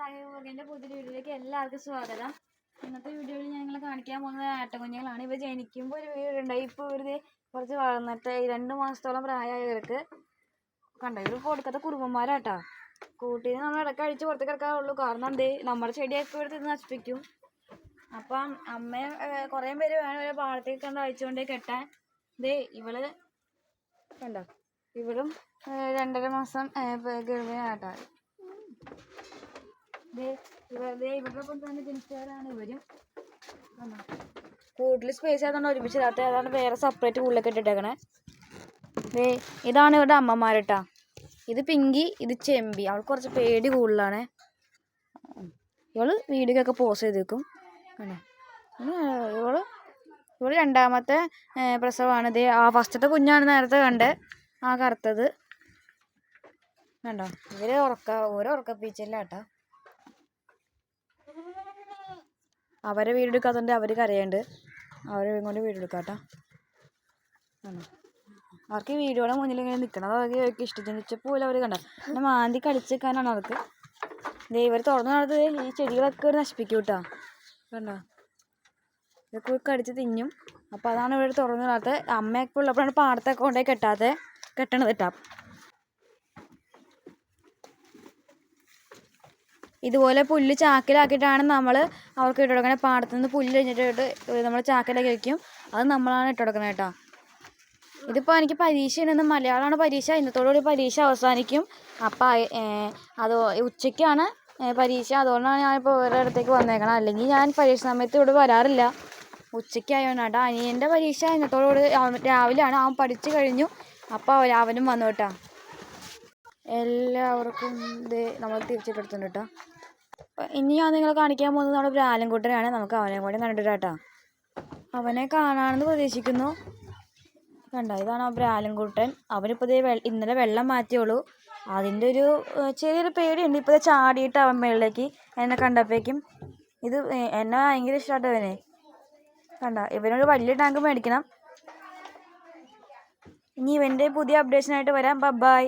സാഹിബിന്റെ പുതിയ വീഡിയോയിലേക്ക് എല്ലാവർക്കും സ്വാഗതം. ഇന്നത്തെ വീഡിയോയിൽ ഞങ്ങൾ കാണിക്കാൻ പോകുന്നത് ആട്ടക്കുഞ്ഞുങ്ങളാണ്. ഇവർ ജനിക്കുമ്പോൾ ഒരു വീടുണ്ടായി. ഇപ്പോൾ ഒരു കുറച്ച് വളർന്നിട്ട് 2 മാസത്തോളം പ്രായമായവർക്ക് കണ്ടോ, ഇവർ കൊടുക്കാത്ത കുറുമ്പന്മാരാട്ടോ. കൂട്ടിന് നമ്മൾ ഇടയ്ക്ക് അഴിച്ച് പുറത്തേക്ക് കിടക്കാറുള്ളൂ. കാരണം എന്തേ, നമ്മുടെ ചെടിയൊക്കെ എടുത്ത് ഇത് നശിപ്പിക്കും. അപ്പം അമ്മ കുറേ പേര് വേണം ഒരു പാടത്തേക്ക് കണ്ട് അഴിച്ചുകൊണ്ടേ കെട്ടാൻ. ഇവള് കണ്ടോ, ഇവളും 2.5 മാസം ഗർഭിണിയാട്ടോ. ഇവരുടെ ഒപ്പം തന്നെ ജനിച്ചവരാണ് ഇവരും. കൂടുതൽ സ്പേസ് ആയതുകൊണ്ട് ഒരുമിച്ചിടാത്ത, അതാണ് വേറെ സെപ്പറേറ്റ് കൂടുതലൊക്കെ ഇട്ടിട്ടേക്കണേ. ഇതാണ് ഇവരുടെ അമ്മമാരട്ടാ. ഇത് പിങ്കി, ഇത് ചെമ്പി. അവൾക്ക് കുറച്ച് പേടി കൂടുതലാണ്. ഇവള് വീഡിയോക്കൊക്കെ പോസ് ചെയ്ത് വെക്കും. ഇവള് 2ാമത്തെ പ്രസവമാണ്. ഫസ്റ്റത്തെ കുഞ്ഞാണ് നേരത്തെ കണ്ടേ, ആ കറുത്തത് കണ്ടോ. ഇവര് ഉറക്കപ്പിച്ചില്ലാട്ടോ. അവരെ വീടെടുക്കാത്തതുകൊണ്ട് അവർ കരയുണ്ട്. അവരെ കൊണ്ട് വീടെടുക്കാട്ടോ. അവർക്ക് വീഡിയോയുടെ മുന്നിൽ ഇങ്ങനെ നിൽക്കണം, അതൊക്കെ അവർക്ക് ഇഷ്ടത്തിനിച്ചപ്പോലെ അവർ കണ്ട പിന്നെ മാന്തി കളിച്ചേക്കാനാണ് അവർക്ക്. ഇവർ തുറന്നു നടത്ത് ഈ ചെടികളൊക്കെ ഒരു നശിപ്പിക്കും കേട്ടോ. കണ്ടോ, ഇതൊക്കെ കടിച്ച് തിന്നും. അപ്പോൾ അതാണ് ഇവർ തുറന്നു നടത്ത്. അമ്മയൊക്കെ ഉള്ളപ്പോഴാണ് പാടത്തൊക്കെ കൊണ്ടുപോയി കെട്ടണത് കേട്ടോ. ഇതുപോലെ പുല്ല് ചാക്കിലാക്കിയിട്ടാണ് നമ്മൾ അവർക്ക് ഇട്ട് കൊടുക്കണേ. പാടത്തുനിന്ന് പുല്ല് കഴിഞ്ഞിട്ട് നമ്മൾ ചാക്കിലാക്കി വയ്ക്കും. അത് നമ്മളാണ് ഇട്ട് കൊടുക്കണത് കേട്ടോ. ഇതിപ്പോൾ എനിക്ക് പരീക്ഷ ഉണ്ടെന്ന്, മലയാളമാണ് പരീക്ഷ. ഇന്നത്തോടുകൂടി പരീക്ഷ അവസാനിക്കും. അപ്പം അത് ഉച്ചയ്ക്കാണ് പരീക്ഷ. അതുകൊണ്ടാണ് ഞാനിപ്പോൾ വേറെ അടുത്തേക്ക് വന്നേക്കണം. അല്ലെങ്കിൽ ഞാൻ പരീക്ഷ സമയത്ത് ഇവിടെ വരാറില്ല. ഉച്ചയ്ക്ക് ആയതുകൊണ്ടാണ്. അനിയൻ്റെ പരീക്ഷ ഇന്നത്തോടുകൂടി രാവിലെയാണ്. അവൻ പഠിച്ചു കഴിഞ്ഞു. അപ്പോൾ അവനും വന്നു കേട്ടോ. എല്ലാവർക്കും നമ്മൾ തിരിച്ചിട്ടെടുത്തുണ്ട് കേട്ടോ. ഇനി ഞാൻ നിങ്ങളെ കാണിക്കാൻ പോകുന്നത് നമ്മുടെ ബ്രാലൻകുട്ടനാണ്. നമുക്ക് അവനെ കൂടെ കണ്ടിട്ട് കേട്ടോ. അവനെ കാണാമെന്ന് പ്രതീക്ഷിക്കുന്നു. കണ്ടോ, ഇതാണ് ആ ബ്രാലൻകുട്ടൻ. അവനിപ്പോൾ ഇന്നലെ വെള്ളം മാറ്റിയുള്ളൂ. അതിൻ്റെ ഒരു ചെറിയൊരു പേടിയുണ്ട്. ഇപ്പോൾ ചാടിയിട്ട് അവൻ മേളിലേക്ക് എന്നെ കണ്ടപ്പോഴേക്കും. എന്നെ ഭയങ്കര ഇഷ്ടമായിട്ട് അവനെ കണ്ടോ. ഇവനൊരു വലിയ ടാങ്ക് മേടിക്കണം. ഇനി ഇവൻ്റെ പുതിയ അപ്ഡേഷനായിട്ട് വരാം. ബൈ.